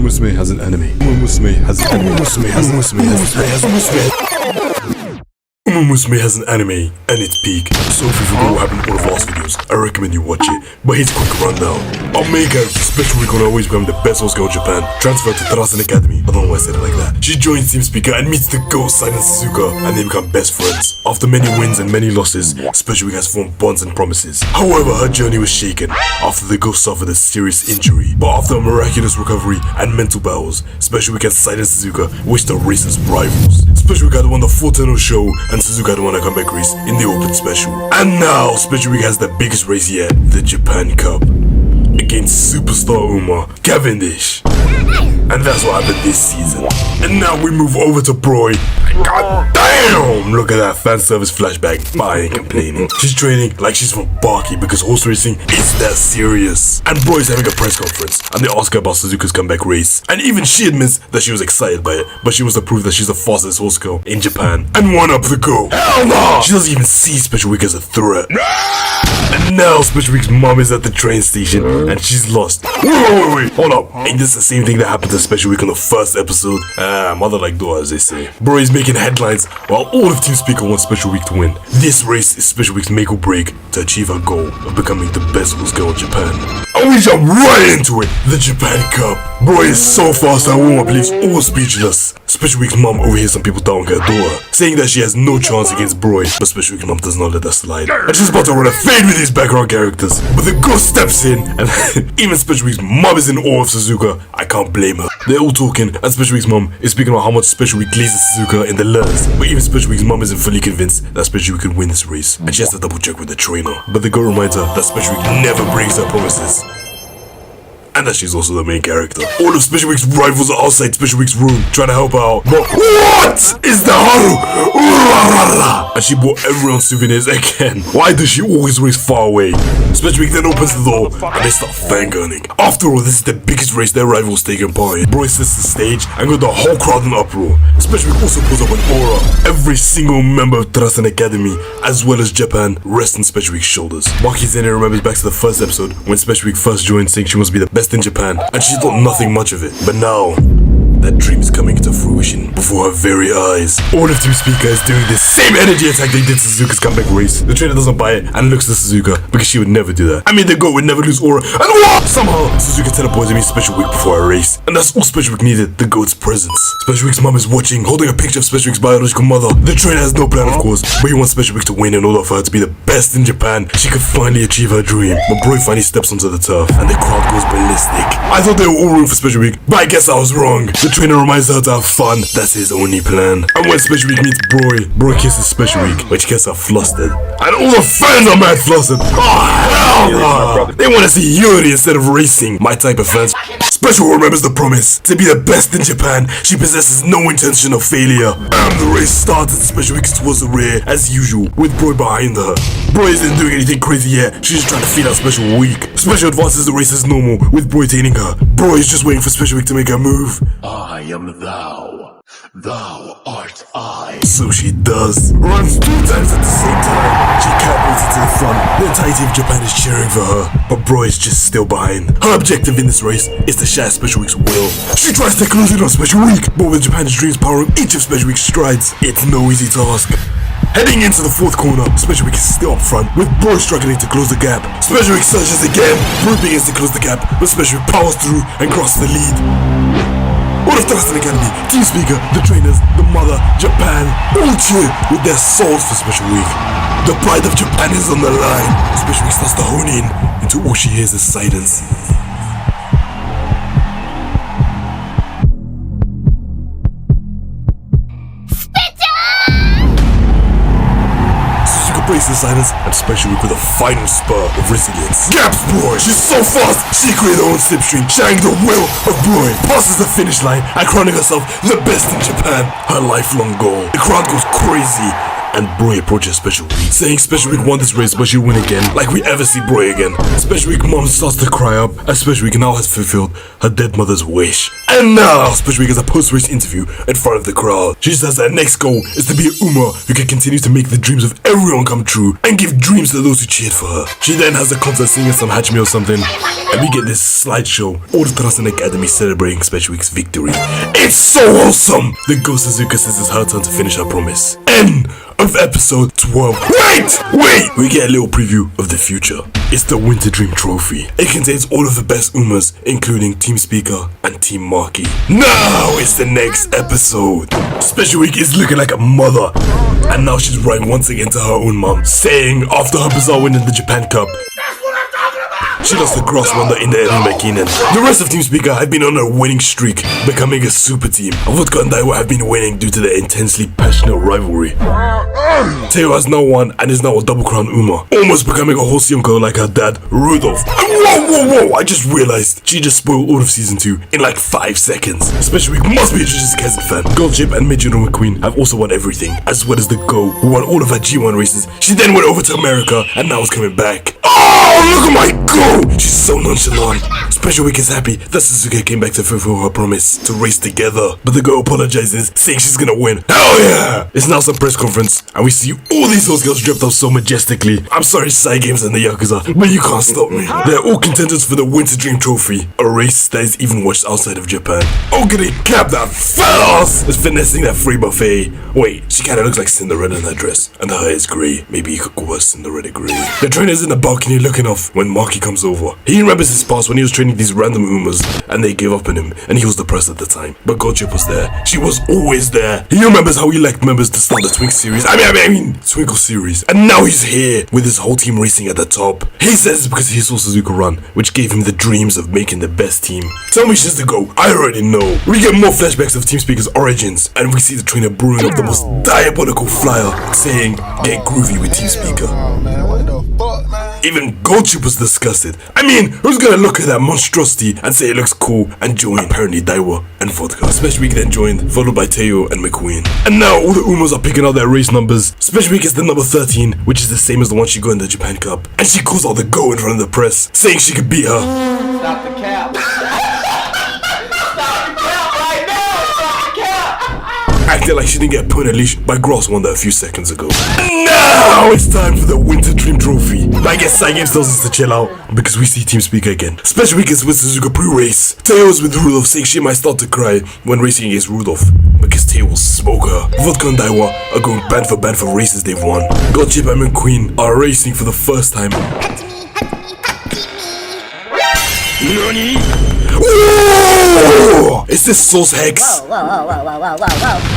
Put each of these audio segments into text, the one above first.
Musume has an enemy. Musume has an enemy. Musume has an anime and it's peak. So if you forgot what happened in one of last videos, I recommend you watch it. But here's a quick rundown. Our main character, Special Week, will always become the best horse girl in Japan, transferred to Tarasen Academy. I don't know why I said it like that. She joins Team Speaker and meets the ghost Silent Sazuka, and they become best friends. After many wins and many losses, Special Week has formed bonds and promises. However, her journey was shaken after the ghost suffered a serious injury. But after a miraculous recovery and mental battles, Special Week and Silent Sazuka wished to race as rivals. Special Week had won the 4-10 show, and Sazuka had won a comeback race in the Open Special. And now, Special Week has the biggest race yet, the Japan Cup, against superstar Uma Cavendish. And that's what happened this season. And now we move over to Broye. God damn! Look at that fan service flashback. But I ain't complaining. She's training like she's from Baki because horse racing is that serious. And Broye's having a press conference and they ask her about Suzuka's comeback race. And even she admits that she was excited by it, but she wants to prove that she's the fastest horse girl in Japan and one up the go. Hell no! She doesn't even see Special Week as a threat. And now Special Week's mom is at the train station and she's lost. Wait, hold up. Ain't this the same thing that happened to Special Week on the first episode? Mother like daughter, as they say. Broye is making headlines while all of Team Speaker wants Special Week to win. This race is Special Week's make or break to achieve her goal of becoming the best horse girl in Japan. And we jump right into it. The Japan Cup. Broye is so fast that Uma believes all speechless. Special Week's mom overhears some people doubting her daughter, saying that she has no chance against Broye, but Special Week's mom does not let her slide. And she's about to run a fade with these background characters, but the ghost steps in, and even Special Week's mom is in awe of Sazuka. I can't blame her. They're all talking, and Special Week's mom is speaking about how much Special Week glazes Sazuka in the lures, but even Special Week's mom isn't fully convinced that Special Week can win this race, and she has to double check with the trainer. But the girl reminds her that Special Week never breaks her promises, and that she's also the main character. All of Special Week's rivals are outside Special Week's room trying to help her out. But what is the haru? And she bought everyone souvenirs again. Why does she always race far away? Special Week then opens the door and they start fangirling. After all, this is the biggest race their rivals taking part in. Broye sets the stage and got the whole crowd in uproar. Special Week also pulls up an aura. Every single member of Tarasen Academy, as well as Japan, rests on Special Week's shoulders. Maki then remembers back to the first episode when Special Week first joined, saying she wants to be the best in Japan, and she thought nothing much of it. But now, that dream is coming into fruition before her very eyes. All of Team Speaker is doing the same energy attack they did to Suzuka's comeback race. The trainer doesn't buy it and looks at Suzuka because she would never do that. I mean, the goat would never lose aura. And what? Somehow, Suzuka teleported me Special Week before a race. And that's all Special Week needed, the goat's presence. Special Week's mom is watching, holding a picture of Special Week's biological mother. The trainer has no plan, of course, but he wants Special Week to win in order for her to be the best in Japan. She could finally achieve her dream. But Broye finally steps onto the turf and the crowd goes ballistic. I thought they were all rooting for Special Week, but I guess I was wrong. The trainer reminds her to have fun. That's his only plan. And when Special Week meets Broye kisses Special Week, which gets her flustered. And all the fans are mad flustered. Oh, hell no! They want to see unity instead of racing. My type of fans. Special remembers the promise to be the best in Japan. She possesses no intention of failure. And the race starts and Special Week is towards the rear, as usual, with Broye behind her. Broye isn't doing anything crazy yet. She's just trying to feed out Special Week. Special advances the race as normal, with Broye tailing her. Broye is just waiting for Special Week to make her move. I am thou. Thou art I. So she does. Runs 2 times at the same time. She catapults into the front. The entirety of Japan is cheering for her, but Broye is just still behind. Her objective in this race is to shatter Special Week's will. She tries to close in on Special Week, but with Japan's dreams powering each of Special Week's strides, it's no easy task. Heading into the 4th corner, Special Week is still up front, with Broye struggling to close the gap. Special Week surges again. Broye begins to close the gap, but Special Week powers through and crosses the lead. All of Tarasen Academy, Team Speaker, the trainers, the mother, Japan, all cheer with their souls for Special Week. The pride of Japan is on the line. Special Week starts to hone in until all she hears is silence. Breaks the silence and Special Week with a final spur of resilience. Gaps Broye! She's so fast! She created her own slipstream, channeling the will of Broye. Passes the finish line and crowning herself the best in Japan. Her lifelong goal. The crowd goes crazy and Broye approaches Special Week, saying Special Week won this race but she'll win again, like we ever see Broye again. Special Week mom starts to cry up as Special Week now has fulfilled her dead mother's wish. And now Special Week has a post-race interview in front of the crowd. She says her next goal is to be a Uma who can continue to make the dreams of everyone come true and give dreams to those who cheered for her. She then has a concert singing some Hatch Me or something, and we get this slideshow, all the Trasen Academy celebrating Special Week's victory. It's so awesome! The ghost Sazuka says it's her turn to finish her promise. End of episode 12. Wait! We get a little preview of the future. It's the Winter Dream Trophy. It contains all of the best Umas, including Team Speaker and Team Marky. Now it's the next episode. Special Week is looking like a mother, and now she's writing once again to her own mom, saying after her bizarre win in the Japan Cup, she lost the Grass Wonder in the Makinen. The rest of Team Speaker have been on a winning streak, becoming a super team. Vodka and Daiwa have been winning due to their intensely passionate rivalry. Teo has now won and is now a double crown Uma, almost becoming a wholesome uncle like her dad, Rudolph. Whoa, I just realized she just spoiled all of season 2 in like 5 seconds. Special Week must be a Jujutsu Kaisen fan. Gold Chip and Midgeon McQueen have also won everything, as well as the Go, who won all of her G1 races. She then went over to America and now is coming back. Oh, look at my Go! She's so nonchalant. Special Week is happy that Sazuka came back to fulfill her promise to race together, but the girl apologizes, saying she's gonna win. Hell yeah! It's now some press conference, and we see all these horse girls dressed up so majestically. I'm sorry, Cygames and the Yakuza, but you can't stop me. They're all contenders for the Winter Dream Trophy, a race that is even watched outside of Japan. Oh, can they cap that fat ass? Is finessing that free buffet. Wait, she kinda looks like Cinderella in her dress, and her hair is grey. Maybe you could call her Cinderella grey. The trainer's in the balcony looking off when Marky comes over. He remembers his past when he was training these random Umas, and they gave up on him, and he was depressed at the time. But Goldchip was there. She was always there. He remembers how he liked members to start the Twink series. I mean, Twinkle series. And now he's here with his whole team racing at the top. He says it's because he saw Sazuka run, which gave him the dreams of making the best team. Tell me she's the GOAT. I already know. We get more flashbacks of Team Speaker's origins, and we see the trainer brewing up the most diabolical flyer, saying, "Get groovy with Team Speaker." Even Goldchip was disgusted. I mean, who's gonna look at that monstrosity and say it looks cool and join? Apparently Daiwa and Vodka. Special Week then joined, followed by Teo and McQueen. And now all the Umas are picking out their race numbers. Special Week is the number 13, which is the same as the one she got in the Japan Cup. And she calls out the Go in front of the press, saying she could beat her. Stop the cap. Acting like she didn't get put in a leash by Grass Wonder a few seconds ago. Now it's time for the Winter Dream Trophy. But I guess Cygames tells us to chill out because we see Team Speaker again. Special Week is with Sazuka pre-race. Teo is with Rudolph, saying she might start to cry when racing against Rudolph because Teo will smoke her. Vodka and Daiwa are going band for races they've won. Goldchip and McQueen are racing for the first time. NANI? Whoa! Is this Soul's Hex? Whoa.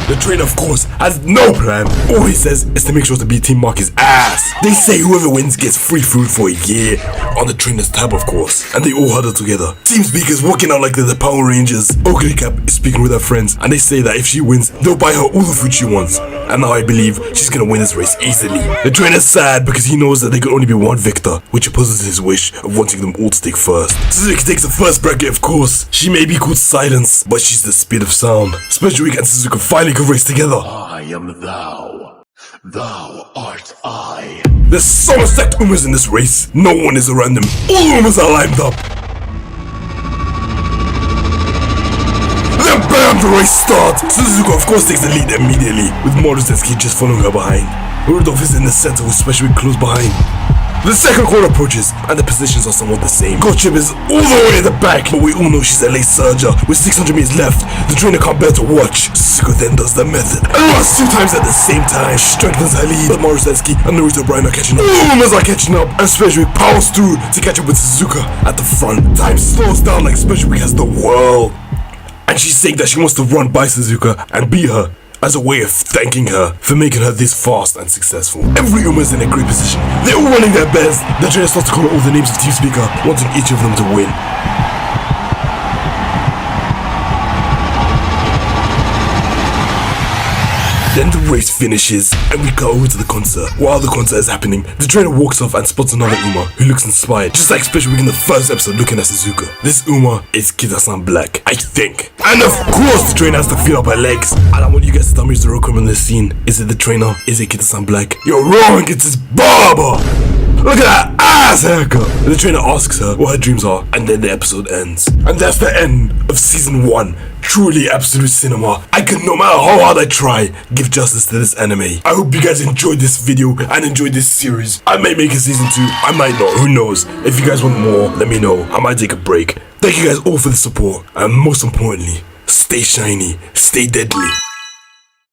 The trainer, of course, has no plan. All he says is to make sure to beat Team Marky's ass. They say whoever wins gets free food for a year. On the trainer's tab, of course. And they all huddle together. Team Speaker's walking out like they're the Power Rangers. Ogre Cap is speaking with her friends, and they say that if she wins, they'll buy her all the food she wants. And now I believe she's gonna win this race easily. The trainer's sad because he knows that there could only be one victor, which opposes his wish of wanting them all to take first. Suzuki takes the first bracket, of course. She may be called Silence, but she's the speed of sound. Special Week and Suzuka finally could race together. I am thou. Thou art I. There's so much stacked Umas in this race. No one is around them. All Umas are lined up. Then bam, the race starts. Suzuka of course takes the lead immediately, with Morusetsuki just following her behind. Rudolph is in the center with Special Week close behind. The second corner approaches, and the positions are somewhat the same. Goldchip is all the way at the back, but we all know she's a late surger. With 600 meters left, the trainer can't bear to watch. Suzuka then does the method, and runs 2 times at the same time. She strengthens her lead, but Morusetsuki and Naruto Brian are catching up. All Umas are catching up, and Special Week powers through to catch up with Suzuka at the front. Time slows down like Special Week has the world. And she's saying that she wants to run by Suzuka and beat her, as a way of thanking her for making her this fast and successful. Every Uma is in a great position. They're all running their best. The trainer starts to call all the names of Team Speaker, wanting each of them to win. Then the race finishes, and we go over to the concert. While the concert is happening, the trainer walks off and spots another Uma who looks inspired, just like Special Week in the first episode looking at Sazuka. This Uma is Kita-san Black, I think. And of course the trainer has to feel up her legs. And I want you guys to tell me who's the real criminal in this scene. Is it the trainer? Is it Kita-san Black? You're wrong, it's his barber! Look at that ass haircut! The trainer asks her what her dreams are, and then the episode ends. And that's the end of season 1. Truly absolute cinema. I can, no matter how hard I try, give justice to this anime. I hope you guys enjoyed this video and enjoyed this series. I may make a season 2, I might not, who knows. If you guys want more, let me know. I might take a break. Thank you guys all for the support, and most importantly, stay shiny, stay deadly.